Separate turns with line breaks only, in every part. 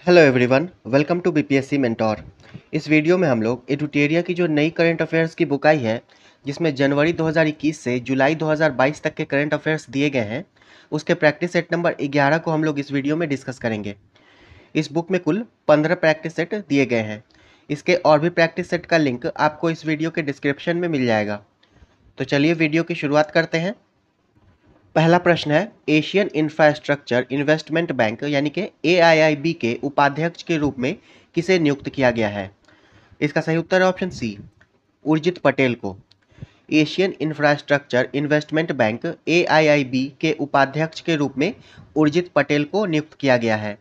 Hello everyone, welcome to BPSC mentor. इस video में हम लोग एडुटेरिया की जो नई करंट अफेयर्स की बुक आई है, जिसमें जनवरी 2021 से जुलाई 2022 तक के करंट अफेयर्स दिए गए हैं, उसके प्रैक्टिस सेट नंबर 11 को हम लोग इस वीडियो में डिस्कस करेंगे। इस बुक में कुल 15 प्रैक्टिस सेट दिए गए हैं। इसके और भी प्रैक्टिस सेट का लिंक आपको इस वीडियो के डिस्क्रिप्शन में मिल जाएगा। तो चलिए वीडियो की शुरुआत करते हैं। पहला प्रश्न है, एशियन इंफ्रास्ट्रक्चर इन्वेस्टमेंट बैंक यानी कि AIIB के उपाध्यक्ष के रूप में किसे नियुक्त किया गया है? इसका सही उत्तर है ऑप्शन सी, उर्जित पटेल को। Asian infrastructure investment bank AIIB के उपाध्यक्ष के रूप में उर्जित पटेल को नियुक्त किया गया है।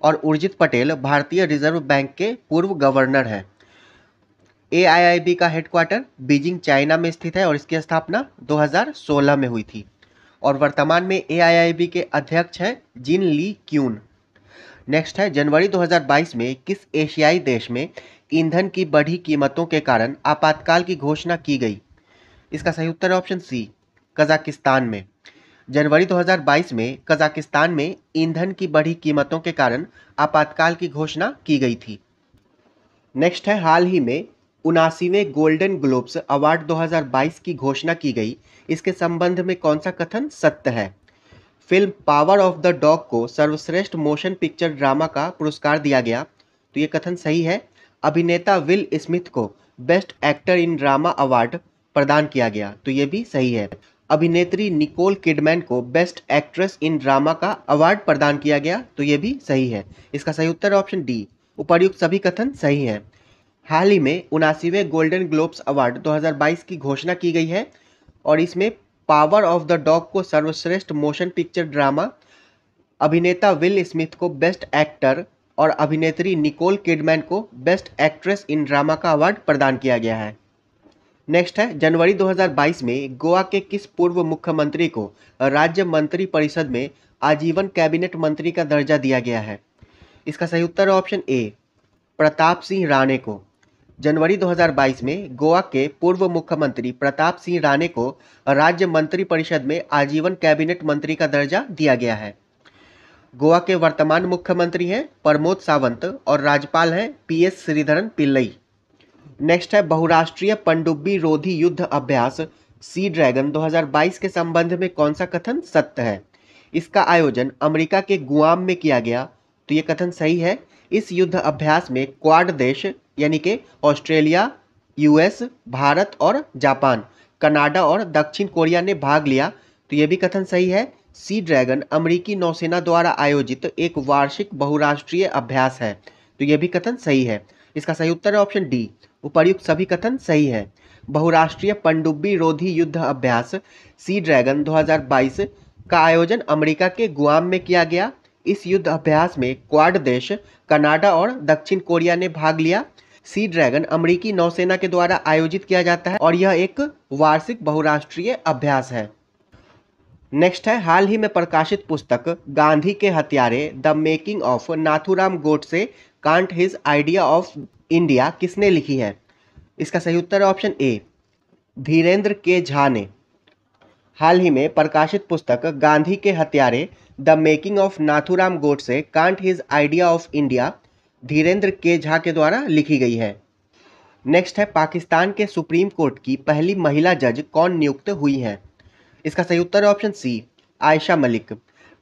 और उर्जित पटेल भारतीय रिजर्व बैंक के पूर्व गवर्नर हैं। AIIB का हेडक्वार्टर बीजिंग चाइना में स्थित है और इसकी स्थापना 2016 में हुई थी। और वर्तमान में AIIB के अध्यक्ष हैं जिन ली क्यून। नेक्स्ट है, जनवरी 2022 में किस एशियाई देश में ईंधन की बढ़ी कीमतों के कारण आपातकाल की घोषणा की गई? इसका सही उत्तर है ऑप्शन सी, कजाकिस्तान में। जनवरी 2022 में कजाकिस्तान में ईंधन की बढ़ी कीमतों के कारण आपातकाल की घोषणा की गई थी। नेक्स्ट है, हाल ही में 79वें गोल्डन ग्लोब्स अवार्ड 2022 की घोषणा की गई। इसके संबंध में कौन सा कथन सत्य है? Film power of the dog को सर्वश्रेष्ठ मोशन पिक्चर ड्रामा का पुरस्कार दिया गया, तो ये कथन सही है। अभिनेता विल स्मिथ को best actor in drama award प्रदान किया गया, तो ये भी सही है। अभिनेत्री निकोल किडमैन को बेस्ट एक्ट्रेस इन ड्रामा का अवार्ड प्रदान किया गया, तो ये भी सही है। इसका सही उत्तर ऑप्शन डी, उपर्युक्त सभी कथन सही हैं। हाल ही में 79वें गोल्डन ग्लोब्स अवार्ड 2022 की घोषणा की गई है और इसमें पावर ऑफ द डॉग को सर्वश्रेष्ठ मोशन पिक्चर ड्रामा, अभिनेता विल स्मिथ को बेस्ट एक्टर और अभिनेत्री निकोल किडमैन को बेस्ट एक्ट्रेस इन ड्रामा का अवार्ड प्रदान किया गया है। नेक्स्ट है, जनवरी 2022 में गोवा के किस पूर्व मुख्यमंत्री को राज्य मंत्री परिषद में आजीवन कैबिनेट मंत्री का दर्जा दिया गया है? इसका सही उत्तर है ऑप्शन ए, प्रताप सिंह राणे को। जनवरी 2022 में गोवा के पूर्व मुख्यमंत्री प्रताप सिंह राणे को राज्य मंत्री परिषद में आजीवन कैबिनेट मंत्री का दर्जा दिया गया है। गोवा के वर्तमान मुख्यमंत्री हैं प्रमोद सावंत और राज्यपाल हैं PS श्रीधरन पिल्लई। नेक्स्ट है, बहुराष्ट्रीय पनडुब्बी रोधी युद्ध अभ्यास सी ड्रैगन 2022 के संबंध में कौन सा कथन सत्य है? इसका आयोजन अमेरिका के गुआम में किया गया, तो ये कथन सही है। इस युद्ध अभ्यास में क्वाड देश यानी कि ऑस्ट्रेलिया, US, भारत और जापान, कनाडा और दक्षिण कोरिया ने भाग लिया, तो ये भी कथन सही है। सी ड्रैगन अमेरिकी नौसेना द्वारा आयोजित एक वार्षिक बहुराष्ट्रीय अभ्यास है, तो ये भी कथन सही है। इसका सही उत्तर है ऑप्शन डी, उपर्युक्त सभी कथन सही है। बहुराष्ट्रीय पनडुब्बी रोधी युद्ध अभ्यास सी ड्रैगन 2022 का आयोजन अमेरिका के गुआम में किया गया। इस युद्ध अभ्यास में क्वाड देश, कनाडा और दक्षिण कोरिया ने भाग लिया। सी ड्रैगन अमेरिकी नौसेना के द्वारा आयोजित किया जाता है और यह एक वार्षिक बहुराष्ट्रीय अभ्यास है। नेक्स्ट है, हाल ही में प्रकाशित पुस्तक गांधी के हत्यारे the making of Nathuram Godse can't his idea of India किसने लिखी है? इसका सही उत्तर है ऑप्शन ए, धीरेन्द्र के झा ने। हाल ही में प्रकाशित पुस्तक गांधी के हत्यारे the making of Nathuram Godse can't his idea of India Dhirendra के झा के द्वारा लिखी गई है। नेक्स्ट है, पाकिस्तान के सुप्रीम कोर्ट की पहली महिला जज कौन नियुक्त हुई हैं? इसका सही उत्तर है ऑप्शन सी, आयशा मलिक।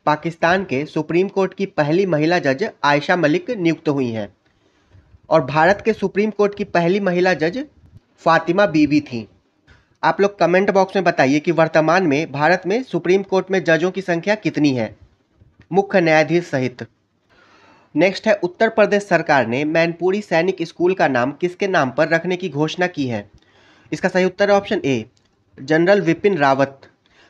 पाकिस्तान के सुप्रीम कोर्ट की पहली महिला जज आयशा मलिक नियुक्त हुई हैं। और भारत के सुप्रीम कोर्ट की पहली महिला जज फातिमा बीबी थी। आप लोग कमेंट बॉक्स में बताइए कि वर्तमान में भारत में सुप्रीम कोर्ट में जजों की संख्या कितनी है, मुख्य न्यायाधीश सहित। नेक्स्ट है, उत्तर प्रदेश सरकार ने मैनपुरी सैनिक स्कूल का नाम किसके नाम पर रखने की घोषणा की है? इसका सही उत्तर है option A, general Vipin Rawat.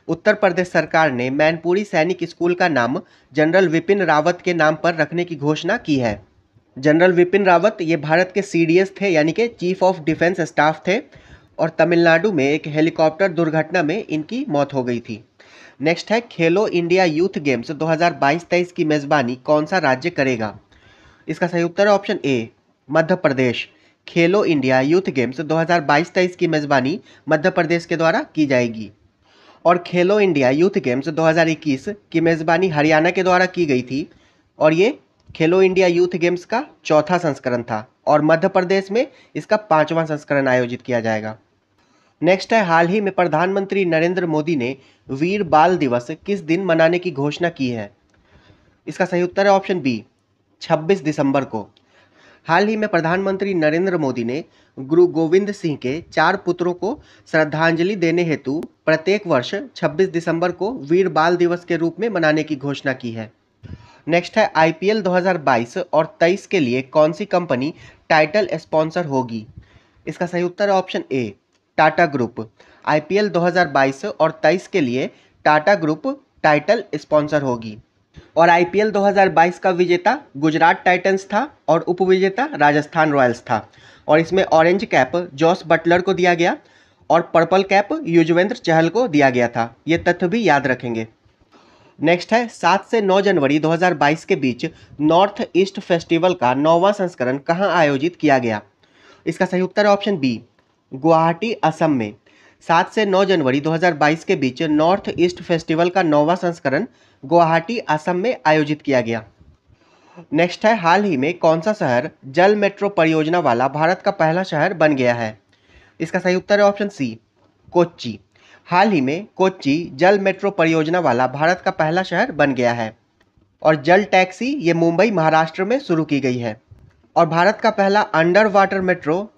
Uttar Pradesh सरकार ने मैनपुरी सैनिक स्कूल का नाम जनरल विपिन रावत के नाम पर रखने की घोषणा की है। जनरल विपिन रावत ये भारत के CDS थे यानी कि चीफ ऑफ डिफेंस स्टाफ थे और तमिलनाडु में एक हेलीकॉप्टर दुर्घटना में इनकी मौत हो गई थी। नेक्स्ट है, खेलो इंडिया यूथ गेम्स 2022-23 की मेज़बानी कौन सा राज्य करेगा? इसका सही उत्तर है ऑप्शन ए, मध्य प्रदेश। खेलो इंडिया यूथ गेम्स 2022-23 की मेज़बानी मध्य प्रदेश के द्वारा की जाएगी। और खेलो इंडिया यूथ गेम्स 2021 की मेज़बानी हरियाणा के द्वारा की गई थी और ये खेलो इंडिया यूथ गेम्स का चौथा संस्करण था और मध्य प्रदेश में इसका 5वां संस्करण आयोजित किया जाएगा। नेक्स्ट है, हाल ही में प्रधानमंत्री नरेंद्र मोदी ने वीर बाल दिवस किस दिन मनाने की घोषणा की है? इसका सही उत्तर है ऑप्शन बी, 26 दिसंबर को। हाल ही में प्रधानमंत्री नरेंद्र मोदी ने गुरु गोविंद सिंह के 4 पुत्रों को श्रद्धांजलि देने हेतु प्रत्येक वर्ष 26 दिसंबर को वीर बाल दिवस के रूप में मनाने की घोषणा की है। नेक्स्ट है, आईपीएल 2022 और 23 के लिए कौन सी कंपनी टाइटल स्पॉन्सर होगी? इसका सही उत्तर है ऑप्शन ए, टाटा ग्रुप। आईपीएल 2022 और 23 के लिए टाटा ग्रुप टाइटल स्पॉन्सर होगी। और आईपीएल 2022 का विजेता गुजरात टाइटंस था और उपविजेता राजस्थान रॉयल्स था। और इसमें ऑरेंज कैप जॉस बटलर को दिया गया और पर्पल कैप युजवेंद्र चहल को दिया गया था। ये तथ्य भी याद रखेंगे। नेक्स्ट है, 7 से 9 जनवरी 2022 के बीच नॉर्थ ईस्ट फेस्टिवल का 9वां संस्करण कहाँ आयोजित किया गया? इसका सही उत्तर है ऑप्शन बी, गुवाहाटी असम में। 7 से 9 जनवरी 2022 के बीच नॉर्थ ईस्ट फेस्टिवल का 9वां संस्करण गुवाहाटी असम में आयोजित किया गया। नेक्स्ट है, हाल ही में कौन सा शहर जल मेट्रो परियोजना वाला भारत का पहला शहर बन गया है? इसका सही उत्तर है ऑप्शन सी, कोच्चि। हाल ही में कोच्चि जल मेट्रो परियोजना वाला भारत का पहला शहर बन गया है। और जल टैक्सी ये मुंबई महाराष्ट्र में शुरू की गई है। और भारत का पहला अंडर वाटर मेट्रो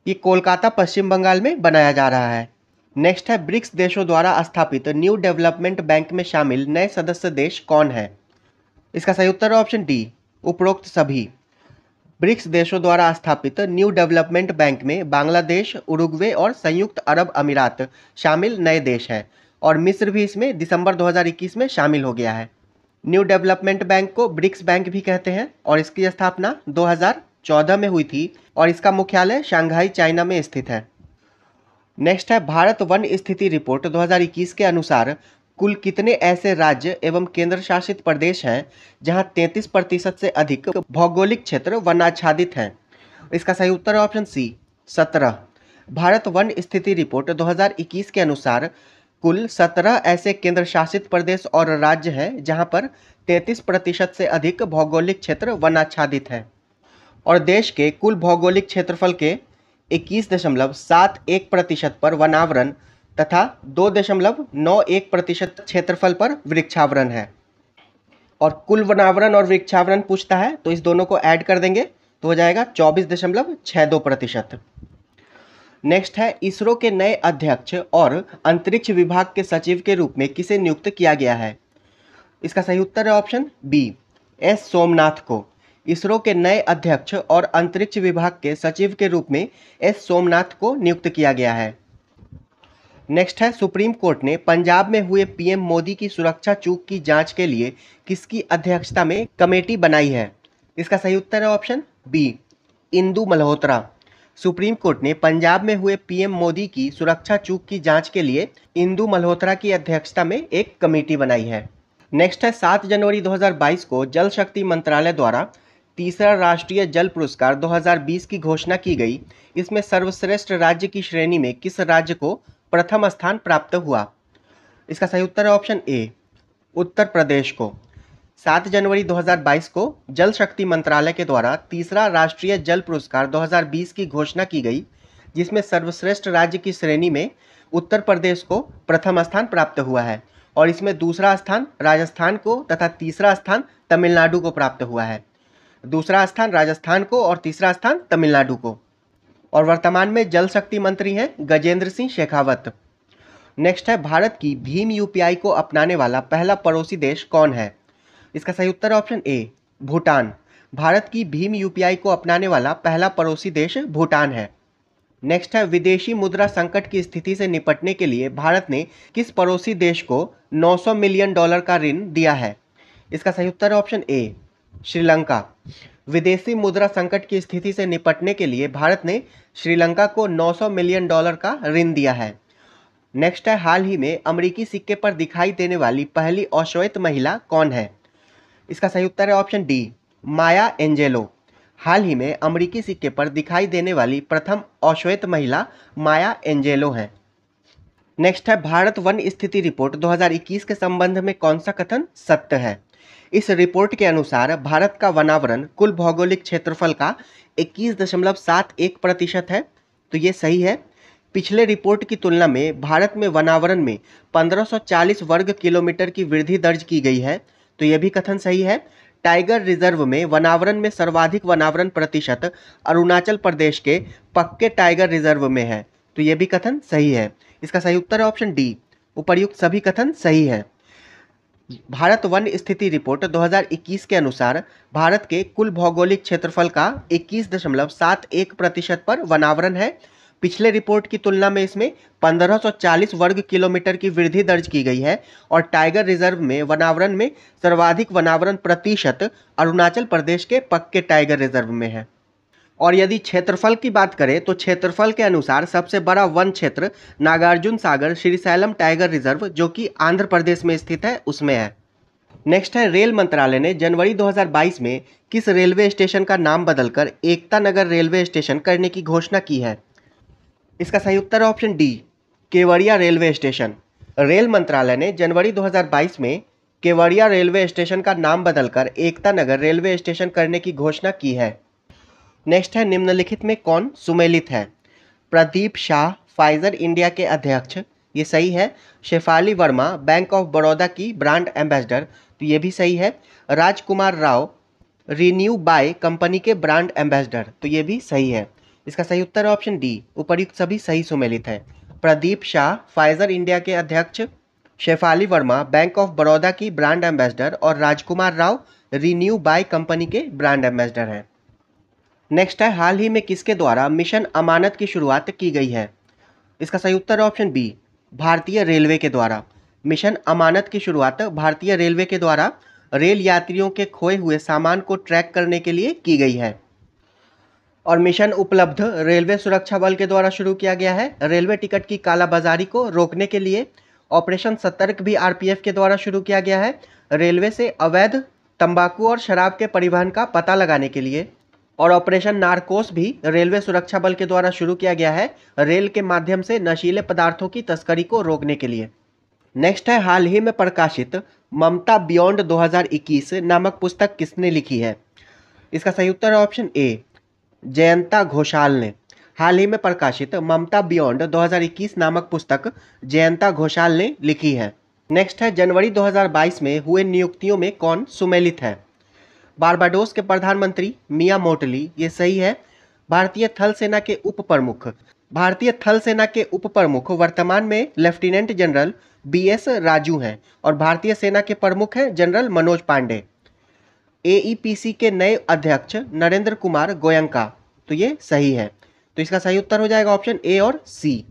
ये कोलकाता पश्चिम बंगाल में बनाया जा रहा है। नेक्स्ट है, ब्रिक्स देशों द्वारा स्थापित न्यू डेवलपमेंट बैंक में शामिल नए सदस्य देश कौन है? इसका सही उत्तर है ऑप्शन डी, उपरोक्त सभी। ब्रिक्स देशों द्वारा स्थापित न्यू डेवलपमेंट बैंक में बांग्लादेश, उरुग्वे और संयुक्त अरब अमीरात शामिल नए देश हैं। और मिस्र भी इसमें दिसंबर 2021 में शामिल हो गया है। न्यू डेवलपमेंट बैंक को ब्रिक्स बैंक भी कहते हैं और इसकी स्थापना 2014 में हुई थी और इसका मुख्यालय शंघाई चाइना में स्थित है। नेक्स्ट है, भारत वन स्थिति रिपोर्ट 2021 के अनुसार कुल कितने ऐसे राज्य एवं केंद्र शासित प्रदेश हैं जहां 33% से अधिक भौगोलिक क्षेत्र वनाच्छादित हैं? इसका सही उत्तर है ऑप्शन सी, 17। भारत वन स्थिति रिपोर्ट 2021 के अनुसार कुल 17 ऐसे केंद्र शासित प्रदेश और राज्य हैं जहां पर 33% से अधिक भौगोलिक क्षेत्र वनाच्छादित हैं। और देश के कुल भौगोलिक क्षेत्रफल के 21.71% पर वनावरण तथा 2.91% क्षेत्रफल पर वृक्षावरण है। और कुल वनावरण और वृक्षावरण पूछता है तो इस दोनों को ऐड कर देंगे तो हो जाएगा 24.62%। नेक्स्ट है, इसरो के नए अध्यक्ष और अंतरिक्ष विभाग के सचिव के रूप में किसे नियुक्त किया गया है? इसका सही उत्तर है ऑप्शन बी, एस सोमनाथ को। इसरो के नए अध्यक्ष और अंतरिक्ष विभाग के सचिव के रूप में एस सोमनाथ को नियुक्त किया गया है। नेक्स्ट है, सुप्रीम कोर्ट ने पंजाब में हुए पीएम मोदी की सुरक्षा चूक की जांच के लिए किसकी अध्यक्षता में कमेटी बनाई है? इसका सही उत्तर है option B, Indu Malhotra. Supreme court ने पंजाब में हुए पीएम मोदी की सुरक्षा चूक की जांच के लिए इंदु मल्होत्रा की अध्यक्षता में एक कमेटी बनाई है। नेक्स्ट है, 7 जनवरी 2022 को जल शक्ति मंत्रालय द्वारा तीसरा राष्ट्रीय जल पुरस्कार 2020 की घोषणा की गई। इसमें सर्वश्रेष्ठ राज्य की श्रेणी में किस राज्य को प्रथम स्थान प्राप्त हुआ? इसका सही उत्तर है ऑप्शन ए, उत्तर प्रदेश को। 7 जनवरी 2022 को जल शक्ति मंत्रालय के द्वारा तीसरा राष्ट्रीय जल पुरस्कार 2020 की घोषणा की गई, जिसमें सर्वश्रेष्ठ राज्य की श्रेणी में उत्तर प्रदेश को प्रथम स्थान प्राप्त हुआ है। और इसमें दूसरा स्थान राजस्थान को तथा तीसरा स्थान तमिलनाडु को प्राप्त हुआ है। दूसरा स्थान राजस्थान को और तीसरा स्थान तमिलनाडु को। और वर्तमान में जल शक्ति मंत्री हैं गजेंद्र सिंह शेखावत। नेक्स्ट है, भारत की भीम यूपीआई को अपनाने वाला पहला पड़ोसी देश कौन है? इसका सही उत्तर है ऑप्शन ए, भूटान। भारत की भीम यूपीआई को अपनाने वाला पहला पड़ोसी देश भूटान है। नेक्स्ट है, विदेशी मुद्रा संकट की स्थिति से निपटने के लिए भारत ने किस पड़ोसी देश को $900 मिलियन का ऋण दिया है? इसका सही उत्तर है ऑप्शन ए, श्रीलंका। विदेशी मुद्रा संकट की स्थिति से निपटने के लिए भारत ने श्रीलंका को $900 मिलियन का ऋण दिया है। नेक्स्ट है, हाल ही में अमेरिकी सिक्के पर दिखाई देने वाली पहली अश्वेत महिला कौन है? इसका सही उत्तर है ऑप्शन डी, माया एंजेलो। हाल ही में अमेरिकी सिक्के पर दिखाई देने वाली प्रथम अश्वेत महिला माया एंजेलो हैं। नेक्स्ट है, भारत वन स्थिति रिपोर्ट 2021 के संबंध में कौन सा कथन सत्य है? इस रिपोर्ट के अनुसार भारत का वनावरण कुल भौगोलिक क्षेत्रफल का 21.71% है, तो ये सही है। पिछले रिपोर्ट की तुलना में भारत में वनावरण में 1540 वर्ग किलोमीटर की वृद्धि दर्ज की गई है, तो ये भी कथन सही है। टाइगर रिजर्व में वनावरण में सर्वाधिक वनावरण प्रतिशत अरुणाचल प्रदेश के पक्के टाइगर रिजर्व में है, तो ये भी कथन सही है। इसका सही उत्तर है ऑप्शन डी। उपर्युक्त सभी कथन सही है। भारत वन स्थिति रिपोर्ट 2021 के अनुसार भारत के कुल भौगोलिक क्षेत्रफल का 21.71% पर वनावरण है। पिछले रिपोर्ट की तुलना में इसमें 1540 वर्ग किलोमीटर की वृद्धि दर्ज की गई है और टाइगर रिजर्व में वनावरण में सर्वाधिक वनावरण प्रतिशत अरुणाचल प्रदेश के पक्के टाइगर रिजर्व में है। और यदि क्षेत्रफल की बात करें तो क्षेत्रफल के अनुसार सबसे बड़ा वन क्षेत्र नागार्जुन सागर श्रीशैलम टाइगर रिजर्व जो कि आंध्र प्रदेश में स्थित है उसमें है। नेक्स्ट है, रेल मंत्रालय ने जनवरी 2022 में किस रेलवे स्टेशन का नाम बदलकर एकता नगर रेलवे स्टेशन करने की घोषणा की है? इसका सही उत्तर है option D, Kevadia railway station. Rail मंत्रालय ने जनवरी 2022 में केवड़िया रेलवे स्टेशन का नाम बदलकर एकता नगर रेलवे स्टेशन करने की घोषणा की है। नेक्स्ट है, निम्नलिखित में कौन सुमेलित है? प्रदीप शाह फाइजर इंडिया के अध्यक्ष, ये सही है। शेफाली वर्मा बैंक ऑफ बड़ौदा की ब्रांड एम्बेसडर, तो ये भी सही है। राजकुमार राव रिन्यू बाय कंपनी के ब्रांड एम्बेसडर, तो ये भी सही है। इसका सही उत्तर है ऑप्शन डी। उपर्युक्त सभी सही सुमेलित है। प्रदीप शाह फाइजर इंडिया के अध्यक्ष, शेफाली वर्मा बैंक ऑफ बड़ौदा की ब्रांड एम्बेसडर और राजकुमार राव रिन्यू बाय कंपनी के ब्रांड एम्बेसडर हैं। नेक्स्ट है, हाल ही में किसके द्वारा मिशन अमानत की शुरुआत की गई है? इसका सही उत्तर है ऑप्शन बी, भारतीय रेलवे के द्वारा। मिशन अमानत की शुरुआत भारतीय रेलवे के द्वारा रेल यात्रियों के खोए हुए सामान को ट्रैक करने के लिए की गई है। और मिशन उपलब्ध रेलवे सुरक्षा बल के द्वारा शुरू किया गया है। रेलवे टिकट की कालाबाजारी को रोकने के लिए ऑपरेशन सतर्क भी आरपीएफ के द्वारा शुरू किया गया है। रेलवे से अवैध तंबाकू और शराब के परिवहन का पता लगाने के लिए। और ऑपरेशन नारकोस भी रेलवे सुरक्षा बल के द्वारा शुरू किया गया है, रेल के माध्यम से नशीले पदार्थों की तस्करी को रोकने के लिए। नेक्स्ट है, हाल ही में प्रकाशित ममता बियॉन्ड 2021 नामक पुस्तक किसने लिखी है? इसका सही उत्तर है ऑप्शन ए, जयंता घोषाल ने। हाल ही में प्रकाशित ममता बियॉन्ड 2021 नामक पुस्तक जयंता घोषाल ने लिखी है। नेक्स्ट है, जनवरी 2022 में हुए नियुक्तियों में कौन सुमेलित है? बारबाडोस के प्रधानमंत्री मिया मोटली, ये सही है। भारतीय थल सेना के उप प्रमुख वर्तमान में लेफ्टिनेंट जनरल बीएस राजू हैं और भारतीय सेना के प्रमुख हैं जनरल मनोज पांडे। एईपीसी के नए अध्यक्ष नरेंद्र कुमार गोयंका, तो ये सही है। तो इसका सही उत्तर हो जाएगा ऑप्शन ए और सी।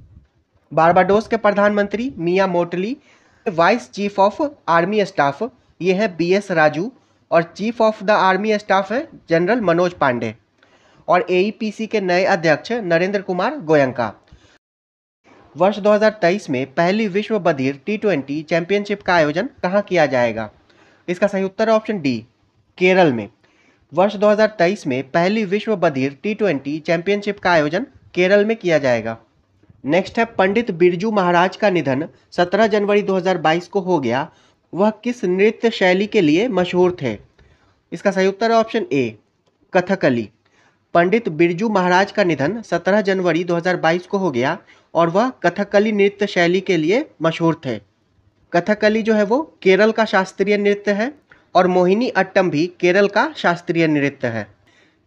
बारबाडोस के प्रधानमंत्री Mia Mottley, vice chief of army staff ये है बीएस राजू और chief of the army staff है जनरल मनोज पांडे। और एईपीसी के नए अध्यक्ष नरेंद्र कुमार गोयंका। वर्ष 2023 में पहली विश्व बधिर T20 चैंपियनशिप का आयोजन कहाँ किया जाएगा? इसका सही उत्तर है ऑप्शन डी, केरल में। वर्ष 2023 में पहली विश्व बधिर T20 चैंपियनशिप का आयोजन केरल में किया जाएगा। नेक्स्ट है, पंडित बिरजू महाराज का निधन 17 जनवरी 2022 को हो गया। वह किस नृत्य शैली के लिए मशहूर थे? इसका सही उत्तर है ऑप्शन ए, कथकली। पंडित बिरजू महाराज का निधन 17 जनवरी 2022 को हो गया और वह कथकली नृत्य शैली के लिए मशहूर थे। कथकली जो है वो केरल का शास्त्रीय नृत्य है और मोहिनी अट्टम भी केरल का शास्त्रीय नृत्य है।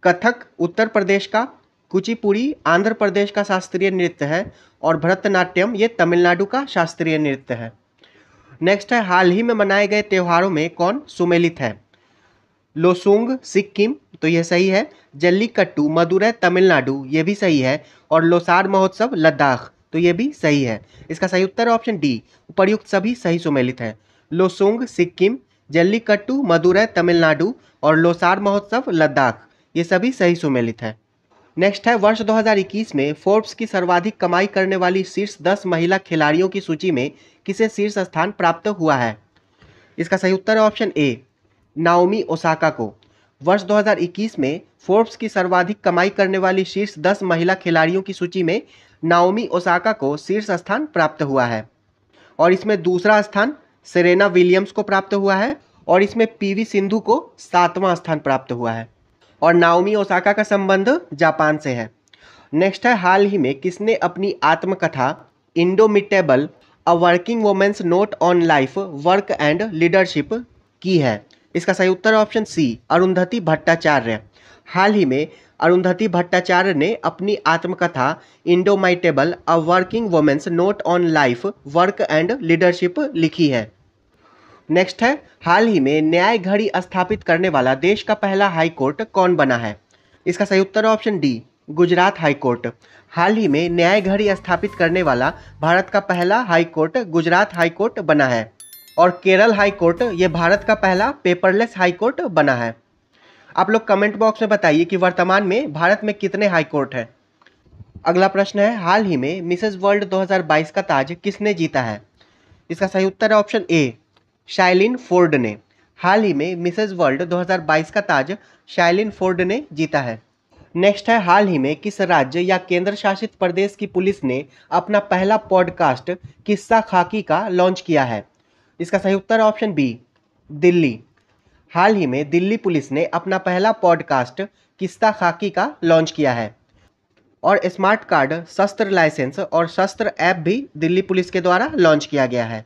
कथक उत्तर प्रदेश का, कुचिपुड़ी आंध्र प्रदेश का शास्त्रीय नृत्य है और भरतनाट्यम ये तमिलनाडु का शास्त्रीय नृत्य है। नेक्स्ट है, हाल ही में मनाए गए त्योहारों में कौन सुमेलित है? लोसुंग सिक्किम, तो यह सही है। जल्लीकट्टू मदुरै तमिलनाडु, ये भी सही है। और लोसार महोत्सव लद्दाख, तो ये भी सही है। इसका सही उत्तर है ऑप्शन डी। उपर्युक्त सभी सही सुमेलित है। लोसुंग सिक्किम, जल्लीकट्टू मदुरै तमिलनाडु और लोसार महोत्सव लद्दाख, ये सभी सही सुमेलित है। नेक्स्ट है, वर्ष 2021 में फोर्ब्स की सर्वाधिक कमाई करने वाली शीर्ष 10 महिला खिलाड़ियों की सूची में किसे शीर्ष स्थान प्राप्त हुआ है? इसका सही उत्तर है ऑप्शन ए, नाओमी ओसाका को। वर्ष 2021 में फोर्ब्स की सर्वाधिक कमाई करने वाली शीर्ष 10 महिला खिलाड़ियों की सूची में नाओमी ओसाका को शीर्ष स्थान प्राप्त हुआ है और इसमें दूसरा स्थान सेरेना विलियम्स को प्राप्त हुआ है और इसमें पीवी सिंधु को 7वां स्थान प्राप्त हुआ है और नाओमी ओसाका का संबंध जापान से है। नेक्स्ट है, हाल ही में किसने अपनी आत्मकथा indomitable a working women's note on life work and leadership की है? इसका सही उत्तर ऑप्शन सी, अरुंधति भट्टाचार्य। हाल ही में अरुंधति भट्टाचार्य ने अपनी आत्मकथा indomitable a working women's note on life work and leadership लिखी है। नेक्स्ट है, हाल ही में न्याय घड़ी स्थापित करने वाला देश का पहला हाई कोर्ट कौन बना है? इसका सही उत्तर option D, Gujarat high court. हाल ही में न्याय घड़ी स्थापित करने वाला भारत का पहला high court Gujarat high court बना है और केरल हाई कोर्ट ये भारत का पहला पेपरलेस हाई कोर्ट बना है। आप लोग कमेंट बॉक्स में बताइए कि वर्तमान में भारत में कितने हाई कोर्ट हैं। अगला प्रश्न है, हाल ही में मिसेस वर्ल्ड 2022 का ताज किसने जीता है? इसका सही उत्तर है ऑप्शन ए, शाइलिन फोर्ड ने। हाल ही में मिसेस वर्ल्ड 2022 का ताज शाइलिन फोर्ड ने जीता है। नेक्स्ट है, हाल ही में किस राज्य या केंद्र शासित प्रदेश की पुलिस ने अपना पहला पॉडकास्ट किस्सा खाकी का लॉन्च किया है? इसका सही उत्तर ऑप्शन बी, दिल्ली। हाल ही में दिल्ली पुलिस ने अपना पहला पॉडकास्ट किस्सा खाकी का लॉन्च किया है और स्मार्ट कार्ड, शस्त्र लाइसेंस और शस्त्र ऐप भी दिल्ली पुलिस के द्वारा लॉन्च किया गया है।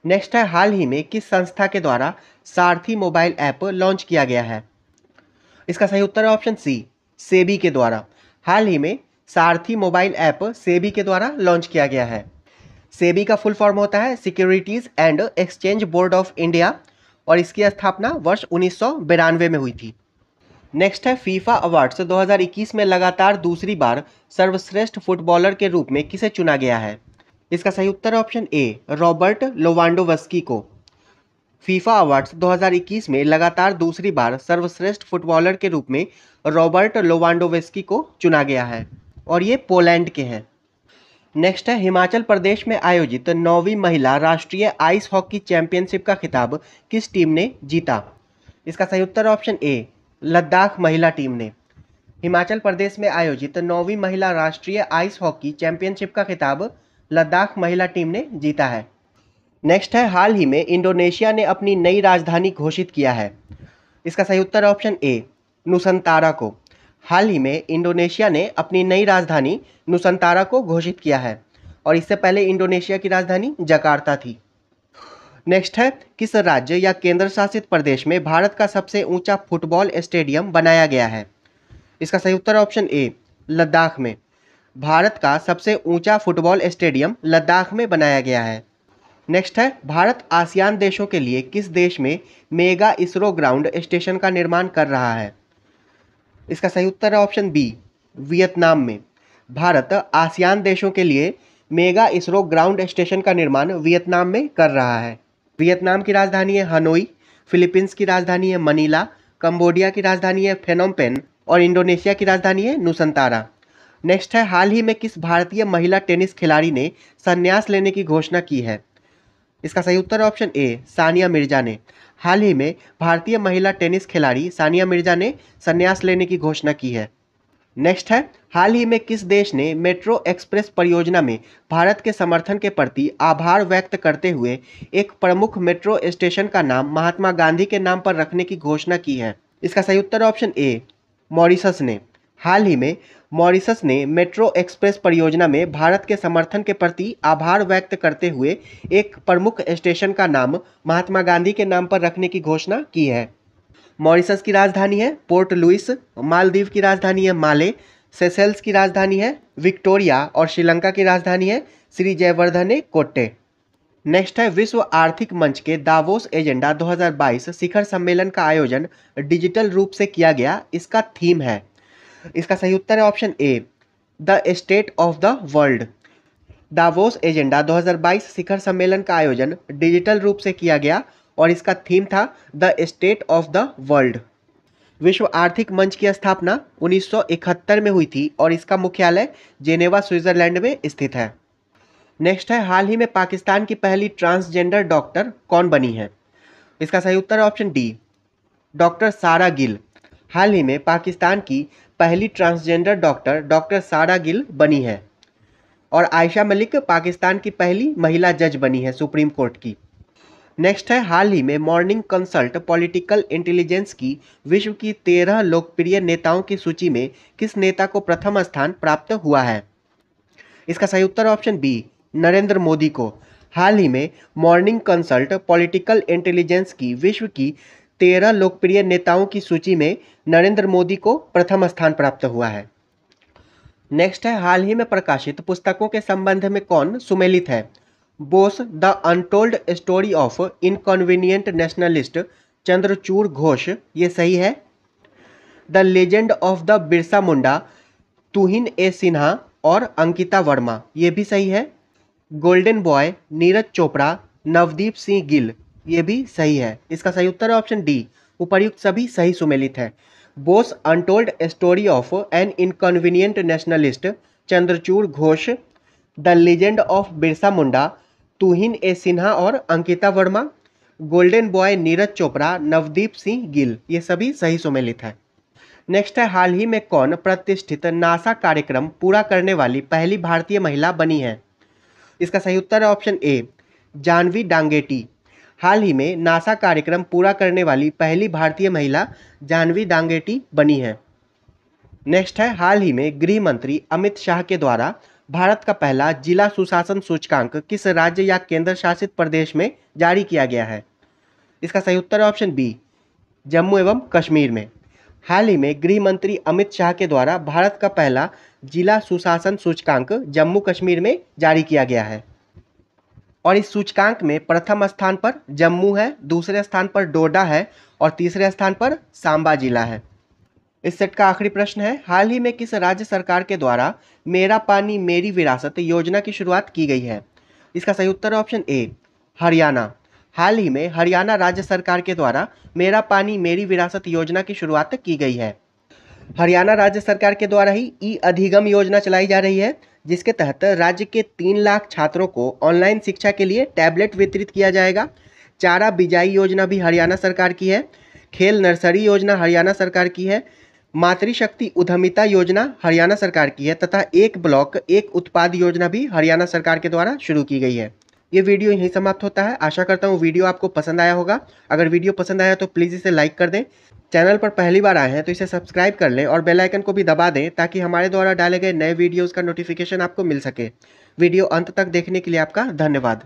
नेक्स्ट है, हाल ही में किस संस्था के द्वारा सारथी मोबाइल ऐप लॉन्च किया गया है? इसका सही उत्तर है ऑप्शन सी, सेबी के द्वारा। हाल ही में सारथी मोबाइल ऐप सेबी के द्वारा लॉन्च किया गया है। सेबी का फुल फॉर्म होता है securities and exchange board of India और इसकी स्थापना वर्ष 1992 में हुई थी। नेक्स्ट है, फीफा अवार्ड्स 2021 में लगातार दूसरी बार सर्वश्रेष्ठ फुटबॉलर के रूप में किसे चुना गया है? इसका सही उत्तर ऑप्शन ए, रॉबर्ट लोवांडोवस्की को। फीफा अवार्ड्स 2021 में लगातार दूसरी बार सर्वश्रेष्ठ फुटबॉलर के रूप में रॉबर्ट लोवांडोवस्की को चुना गया है और ये पोलैंड के हैं। नेक्स्ट है, हिमाचल प्रदेश में आयोजित 9वीं महिला राष्ट्रीय आइस हॉकी चैंपियनशिप का खिताब किस टीम ने जीता? इसका सही उत्तर ऑप्शन ए, लद्दाख महिला टीम ने। हिमाचल प्रदेश में आयोजित 9वीं महिला राष्ट्रीय आइस हॉकी चैंपियनशिप का खिताब लद्दाख महिला टीम ने जीता है। नेक्स्ट है, हाल ही में इंडोनेशिया ने अपनी नई राजधानी घोषित किया है। इसका सही उत्तर ऑप्शन ए, नुसंतारा को। हाल ही में इंडोनेशिया ने अपनी नई राजधानी नुसंतारा को घोषित किया है और इससे पहले इंडोनेशिया की राजधानी जकार्ता थी। नेक्स्ट है, किस राज्य या केंद्र शासित प्रदेश में भारत का सबसे ऊंचा फुटबॉल स्टेडियम बनाया गया है? इसका सही उत्तर ऑप्शन ए, लद्दाख में। भारत का सबसे ऊंचा फुटबॉल स्टेडियम लद्दाख में बनाया गया है। नेक्स्ट है, भारत आसियान देशों के लिए किस देश में मेगा इसरो ग्राउंड स्टेशन का निर्माण कर रहा है? इसका सही उत्तर है ऑप्शन बी, वियतनाम में। भारत आसियान देशों के लिए मेगा इसरो ग्राउंड स्टेशन का निर्माण वियतनाम में कर रहा है। वियतनाम की राजधानी है हनोई, फिलीपींस की राजधानी है मनीला, कंबोडिया की राजधानी है फेनोम पेन और इंडोनेशिया की राजधानी है नुसंतारा। नेक्स्ट है, हाल ही में किस भारतीय महिला टेनिस खिलाड़ी ने संन्यास लेने की घोषणा की है? इसका सही उत्तर ऑप्शन ए, सानिया मिर्जा ने। हाल ही में भारतीय महिला टेनिस खिलाड़ी सानिया मिर्जा ने संन्यास लेने की घोषणा की है। नेक्स्ट है, हाल ही में किस देश ने मेट्रो एक्सप्रेस परियोजना में भारत के समर्थन के प्रति आभार व्यक्त करते हुए एक प्रमुख मेट्रो स्टेशन का नाम महात्मा गांधी के नाम पर रखने की घोषणा की है? इसका सही उत्तर ऑप्शन ए, मॉरिशस ने। हाल ही में मॉरिशस ने मेट्रो एक्सप्रेस परियोजना में भारत के समर्थन के प्रति आभार व्यक्त करते हुए एक प्रमुख स्टेशन का नाम महात्मा गांधी के नाम पर रखने की घोषणा की है। मॉरिशस की राजधानी है पोर्ट लुइस, मालदीव की राजधानी है माले, सेशेल्स की राजधानी है विक्टोरिया और श्रीलंका की राजधानी है श्री जयवर्धने कोट्टे। नेक्स्ट है, विश्व आर्थिक मंच के दावोस एजेंडा 2022 शिखर सम्मेलन का आयोजन डिजिटल रूप से किया गया, इसका थीम है? इसका सही उत्तर है option A, the state of the world. Davos agenda 2022 शिखर सम्मेलन का आयोजन डिजिटल रूप से किया गया और इसका थीम था the state of the world. विश्व आर्थिक मंच की स्थापना 1971 में हुई थी और इसका मुख्यालय जेनेवा स्विट्जरलैंड में स्थित है। नेक्स्ट है, हाल ही में पाकिस्तान की पहली ट्रांसजेंडर डॉक्टर कौन बनी है? इसका सही उत्तर है ऑप्शन डी, डॉक्टर सारा गिल। हाल ही में पाकिस्तान की पहली ट्रांसजेंडर डॉक्टर डॉक्टर सारा गिल बनी है और आयशा मलिक पाकिस्तान की पहली महिला जज बनी है सुप्रीम कोर्ट की। नेक्स्ट है, हाल ही में मॉर्निंग कंसल्ट पॉलिटिकल इंटेलिजेंस की विश्व की 13 लोकप्रिय नेताओं की सूची में किस नेता को प्रथम स्थान प्राप्त हुआ है? इसका सही उत्तर ऑप्शन बी, नरेंद्र मोदी को। हाल ही में मॉर्निंग कंसल्ट पॉलिटिकल इंटेलिजेंस की विश्व की 13 लोकप्रिय नेताओं की सूची में नरेंद्र मोदी को प्रथम स्थान प्राप्त हुआ है। नेक्स्ट है, हाल ही में प्रकाशित पुस्तकों के संबंध में कौन सुमेलित है? Bose the untold story of inconvenient nationalist Chandrachud Ghosh, ये सही है। The legend of the Birsa Munda Tuhin A Sinha और अंकिता वर्मा, ये भी सही है। गोल्डन बॉय नीरज चोपड़ा नवदीप सिंह गिल, ये भी सही है। इसका सही उत्तर है ऑप्शन डी, उपर्युक्त सभी सही सुमेलित है। Bose untold story of an inconvenient nationalist Chandrachud Ghosh, the legend of Birsa Munda Tuhin A Sinha और अंकिता वर्मा, गोल्डन बॉय नीरज चोपड़ा नवदीप सिंह गिल, ये सभी सही सुमेलित है। नेक्स्ट है, हाल ही में कौन प्रतिष्ठित नासा कार्यक्रम पूरा करने वाली पहली भारतीय महिला बनी है? इसका सही उत्तर है ऑप्शन ए, जानवी डांगेटी। हाल ही में नासा कार्यक्रम पूरा करने वाली पहली भारतीय महिला जानवी डांगेटी बनी है। नेक्स्ट है, हाल ही में गृह मंत्री अमित शाह के द्वारा भारत का पहला जिला सुशासन सूचकांक किस राज्य या केंद्र शासित प्रदेश में जारी किया गया है? इसका सही उत्तर है ऑप्शन बी, जम्मू एवं कश्मीर में। हाल ही में गृह मंत्री अमित शाह के द्वारा भारत का पहला जिला सुशासन सूचकांक जम्मू कश्मीर में जारी किया गया है और इस सूचकांक में प्रथम स्थान पर जम्मू है, दूसरे स्थान पर डोडा है और तीसरे स्थान पर सांबा जिला है। इस सेट का आखिरी प्रश्न है, हाल ही में किस राज्य सरकार के द्वारा मेरा पानी मेरी विरासत योजना की शुरुआत की गई है? इसका सही उत्तर है ऑप्शन ए, हरियाणा। हाल ही में हरियाणा राज्य सरकार के द्वारा मेरा पानी मेरी विरासत योजना की शुरुआत की गई है। हरियाणा राज्य सरकार के द्वारा ही ई अधिगम योजना चलाई जा रही है, जिसके तहत राज्य के 3 लाख छात्रों को ऑनलाइन शिक्षा के लिए टैबलेट वितरित किया जाएगा। चारा बिजाई योजना भी हरियाणा सरकार की है। खेल नर्सरी योजना हरियाणा सरकार की है। मातृशक्ति उद्यमिता योजना हरियाणा सरकार की है तथा एक ब्लॉक एक उत्पाद योजना भी हरियाणा सरकार के द्वारा शुरू की गई है। ये वीडियो यहीं समाप्त होता है। आशा करता हूँ वीडियो आपको पसंद आया होगा। अगर वीडियो पसंद आया तो प्लीज़ इसे लाइक कर दें। चैनल पर पहली बार आए हैं तो इसे सब्सक्राइब कर लें और बेल आइकन को भी दबा दें ताकि हमारे द्वारा डाले गए नए वीडियोज़ का नोटिफिकेशन आपको मिल सके। वीडियो अंत तक देखने के लिए आपका धन्यवाद।